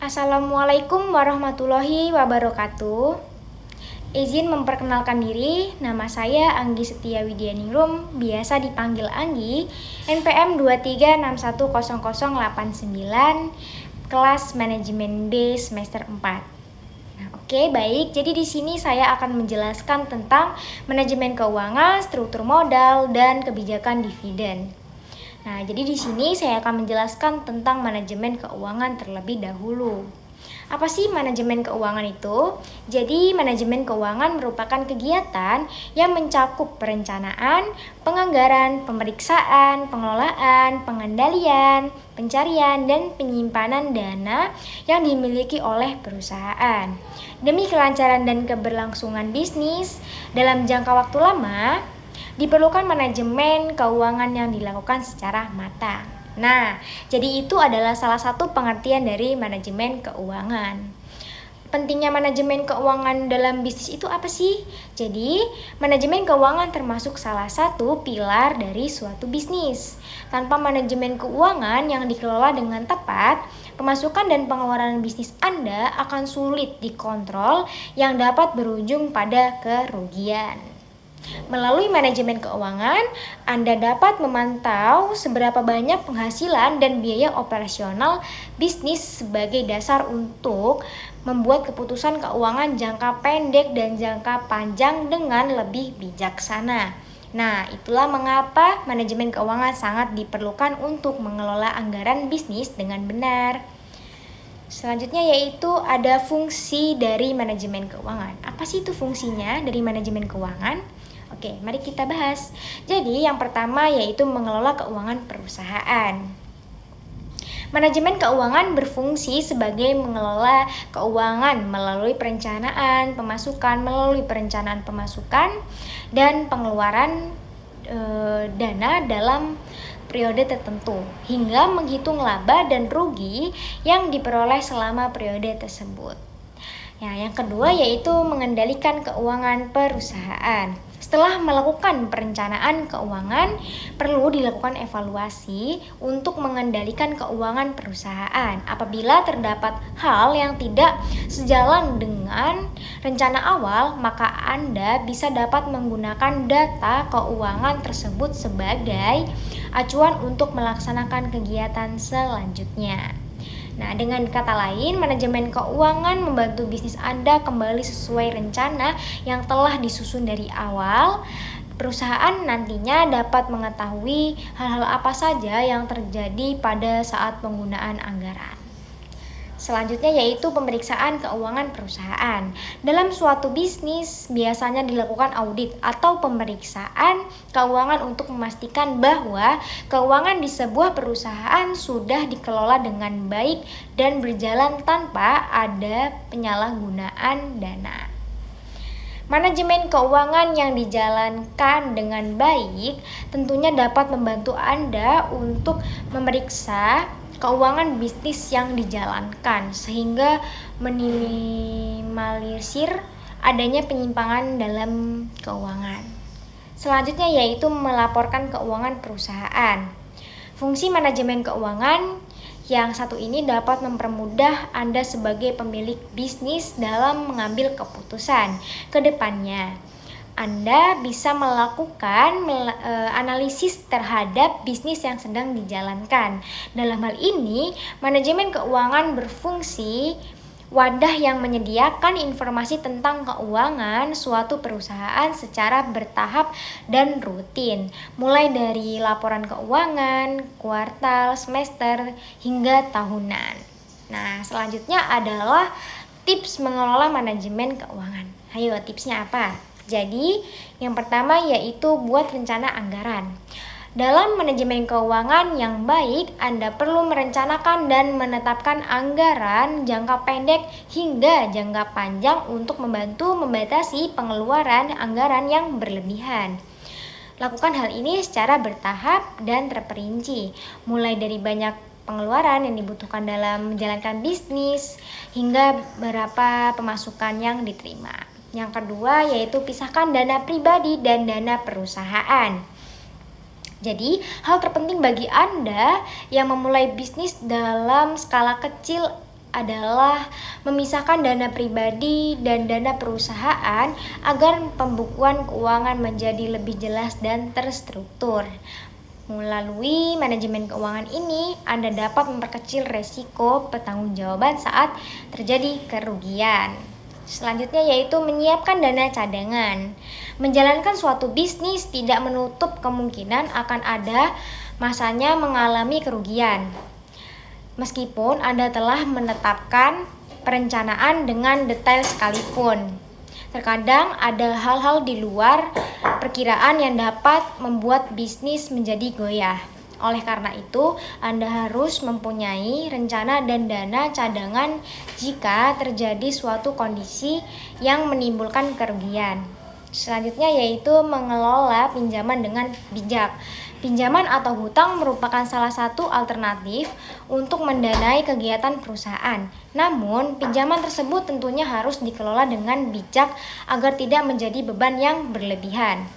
Assalamualaikum warahmatullahi wabarakatuh. Izin memperkenalkan diri, nama saya Anggi Setia Widianingrum, biasa dipanggil Anggi, NPM 236100089, kelas Manajemen B semester 4. Oke, baik. Jadi di sini saya akan menjelaskan tentang manajemen keuangan, struktur modal, dan kebijakan dividen. Nah, jadi di sini saya akan menjelaskan tentang manajemen keuangan terlebih dahulu. Apa sih manajemen keuangan itu? Jadi, manajemen keuangan merupakan kegiatan yang mencakup perencanaan, penganggaran, pemeriksaan, pengelolaan, pengendalian, pencarian, dan penyimpanan dana yang dimiliki oleh perusahaan. Demi kelancaran dan keberlangsungan bisnis dalam jangka waktu lama, diperlukan manajemen keuangan yang dilakukan secara matang. Nah, jadi itu adalah salah satu pengertian dari manajemen keuangan. Pentingnya manajemen keuangan dalam bisnis itu apa sih? Jadi, manajemen keuangan termasuk salah satu pilar dari suatu bisnis. Tanpa manajemen keuangan yang dikelola dengan tepat, pemasukan dan pengeluaran bisnis Anda akan sulit dikontrol yang dapat berujung pada kerugian. Melalui manajemen keuangan, Anda dapat memantau seberapa banyak penghasilan dan biaya operasional bisnis sebagai dasar untuk membuat keputusan keuangan jangka pendek dan jangka panjang dengan lebih bijaksana. Nah, itulah mengapa manajemen keuangan sangat diperlukan untuk mengelola anggaran bisnis dengan benar. Selanjutnya yaitu ada fungsi dari manajemen keuangan. Apa sih itu fungsinya dari manajemen keuangan? Oke, mari kita bahas. Jadi, yang pertama yaitu mengelola keuangan perusahaan. Manajemen keuangan berfungsi sebagai mengelola keuangan melalui perencanaan pemasukan, dan pengeluaran dana dalam periode tertentu, hingga menghitung laba dan rugi yang diperoleh selama periode tersebut. Nah, yang kedua yaitu mengendalikan keuangan perusahaan. Setelah melakukan perencanaan keuangan, perlu dilakukan evaluasi untuk mengendalikan keuangan perusahaan. Apabila terdapat hal yang tidak sejalan dengan rencana awal, maka Anda bisa dapat menggunakan data keuangan tersebut sebagai acuan untuk melaksanakan kegiatan selanjutnya. Nah, dengan kata lain, manajemen keuangan membantu bisnis Anda kembali sesuai rencana yang telah disusun dari awal. Perusahaan nantinya dapat mengetahui hal-hal apa saja yang terjadi pada saat penggunaan anggaran. Selanjutnya yaitu pemeriksaan keuangan perusahaan. Dalam suatu bisnis biasanya dilakukan audit atau pemeriksaan keuangan untuk memastikan bahwa keuangan di sebuah perusahaan sudah dikelola dengan baik dan berjalan tanpa ada penyalahgunaan dana. Manajemen keuangan yang dijalankan dengan baik tentunya dapat membantu Anda untuk memeriksa keuangan bisnis yang dijalankan sehingga minimalisir adanya penyimpangan dalam keuangan. Selanjutnya yaitu melaporkan keuangan perusahaan. Fungsi manajemen keuangan yang satu ini dapat mempermudah Anda sebagai pemilik bisnis dalam mengambil keputusan ke depannya. Anda bisa melakukan analisis terhadap bisnis yang sedang dijalankan. Dalam hal ini, manajemen keuangan berfungsi wadah yang menyediakan informasi tentang keuangan suatu perusahaan secara bertahap dan rutin, mulai dari laporan keuangan, kuartal, semester, hingga tahunan. Nah, selanjutnya adalah tips mengelola manajemen keuangan. Ayo, tipsnya apa? Jadi, yang pertama yaitu buat rencana anggaran. Dalam manajemen keuangan yang baik, Anda perlu merencanakan dan menetapkan anggaran jangka pendek hingga jangka panjang untuk membantu membatasi pengeluaran anggaran yang berlebihan. Lakukan hal ini secara bertahap dan terperinci, mulai dari banyak pengeluaran yang dibutuhkan dalam menjalankan bisnis hingga berapa pemasukan yang diterima. Yang kedua yaitu pisahkan dana pribadi dan dana perusahaan. Jadi, hal terpenting bagi Anda yang memulai bisnis dalam skala kecil adalah memisahkan dana pribadi dan dana perusahaan agar pembukuan keuangan menjadi lebih jelas dan terstruktur. Melalui manajemen keuangan ini, Anda dapat memperkecil resiko pertanggungjawaban saat terjadi kerugian. Selanjutnya yaitu menyiapkan dana cadangan. Menjalankan suatu bisnis tidak menutup kemungkinan akan ada masanya mengalami kerugian. Meskipun Anda telah menetapkan perencanaan dengan detail sekalipun. Terkadang ada hal-hal di luar perkiraan yang dapat membuat bisnis menjadi goyah. Oleh karena itu, Anda harus mempunyai rencana dan dana cadangan jika terjadi suatu kondisi yang menimbulkan kerugian. Selanjutnya yaitu mengelola pinjaman dengan bijak. Pinjaman atau hutang merupakan salah satu alternatif untuk mendanai kegiatan perusahaan. Namun, pinjaman tersebut tentunya harus dikelola dengan bijak agar tidak menjadi beban yang berlebihan.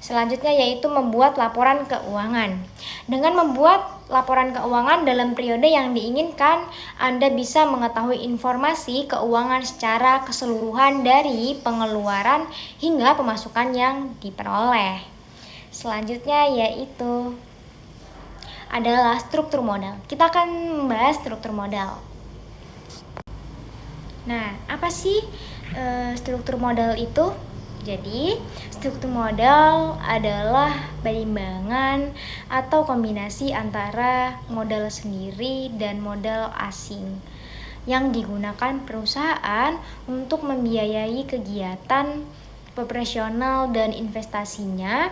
Selanjutnya yaitu membuat laporan keuangan. Dengan membuat laporan keuangan dalam periode yang diinginkan, Anda bisa mengetahui informasi keuangan secara keseluruhan dari pengeluaran hingga pemasukan yang diperoleh. Selanjutnya yaitu adalah struktur modal. Kita akan membahas struktur modal. Nah, apa sih struktur modal itu? Jadi, struktur modal adalah perimbangan atau kombinasi antara modal sendiri dan modal asing yang digunakan perusahaan untuk membiayai kegiatan operasional dan investasinya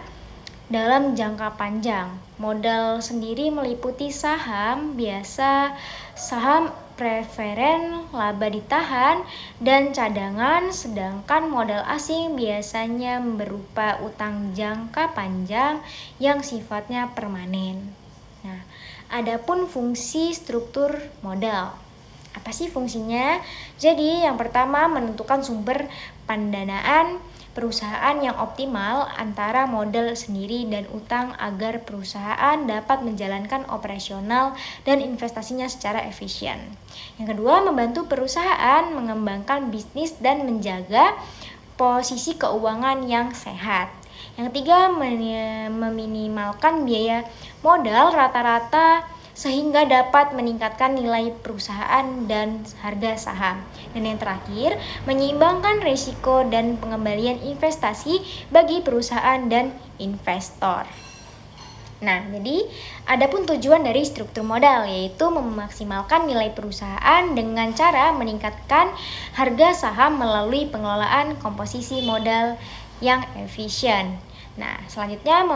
dalam jangka panjang. Modal sendiri meliputi saham biasa, saham preferen, laba ditahan, dan cadangan, sedangkan modal asing biasanya berupa utang jangka panjang yang sifatnya permanen. Nah, adapun fungsi struktur modal. Apa sih fungsinya? Jadi, yang pertama menentukan sumber pendanaan perusahaan yang optimal antara modal sendiri dan utang agar perusahaan dapat menjalankan operasional dan investasinya secara efisien. Yang kedua, membantu perusahaan mengembangkan bisnis dan menjaga posisi keuangan yang sehat. Yang ketiga, meminimalkan biaya modal rata-rata sehingga dapat meningkatkan nilai perusahaan dan harga saham. Dan yang terakhir, menyeimbangkan risiko dan pengembalian investasi bagi perusahaan dan investor. Nah, jadi adapun tujuan dari struktur modal yaitu memaksimalkan nilai perusahaan dengan cara meningkatkan harga saham melalui pengelolaan komposisi modal yang efisien. Nah, selanjutnya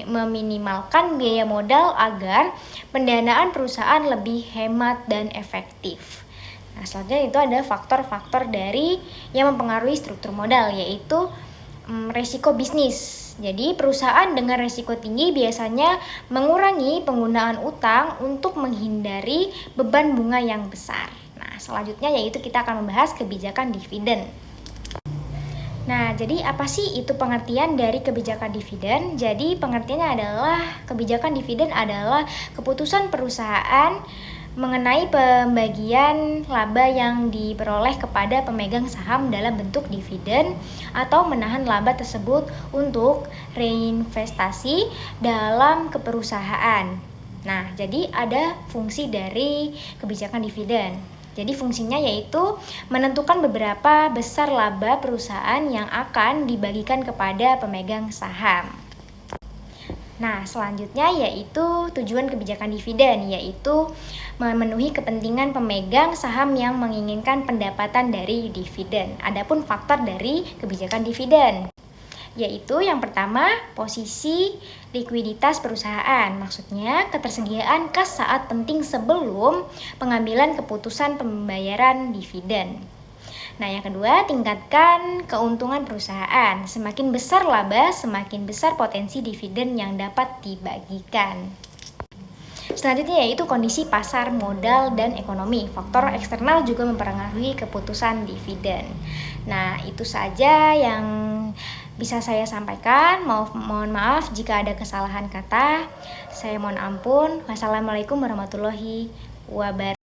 meminimalkan biaya modal agar pendanaan perusahaan lebih hemat dan efektif. Nah, selanjutnya itu ada faktor-faktor dari yang mempengaruhi struktur modal yaitu resiko bisnis. Jadi, perusahaan dengan resiko tinggi biasanya mengurangi penggunaan utang untuk menghindari beban bunga yang besar. Nah, selanjutnya yaitu kita akan membahas kebijakan dividen. Nah, jadi apa sih itu pengertian dari kebijakan dividen? Jadi, pengertiannya adalah kebijakan dividen adalah keputusan perusahaan mengenai pembagian laba yang diperoleh kepada pemegang saham dalam bentuk dividen atau menahan laba tersebut untuk reinvestasi dalam perusahaan. Nah, jadi ada fungsi dari kebijakan dividen. Jadi fungsinya yaitu menentukan beberapa besar laba perusahaan yang akan dibagikan kepada pemegang saham. Nah, selanjutnya yaitu tujuan kebijakan dividen, yaitu memenuhi kepentingan pemegang saham yang menginginkan pendapatan dari dividen. Adapun faktor dari kebijakan dividen yaitu yang pertama, posisi likuiditas perusahaan. Maksudnya, ketersediaan kas saat penting sebelum pengambilan keputusan pembayaran dividen. Nah, yang kedua, tingkatkan keuntungan perusahaan. Semakin besar laba, semakin besar potensi dividen yang dapat dibagikan. Selanjutnya yaitu kondisi pasar modal dan ekonomi. Faktor eksternal juga mempengaruhi keputusan dividen. Nah, itu saja yang bisa saya sampaikan. Mohon maaf jika ada kesalahan kata. Saya mohon ampun. Wassalamualaikum warahmatullahi wabarakatuh.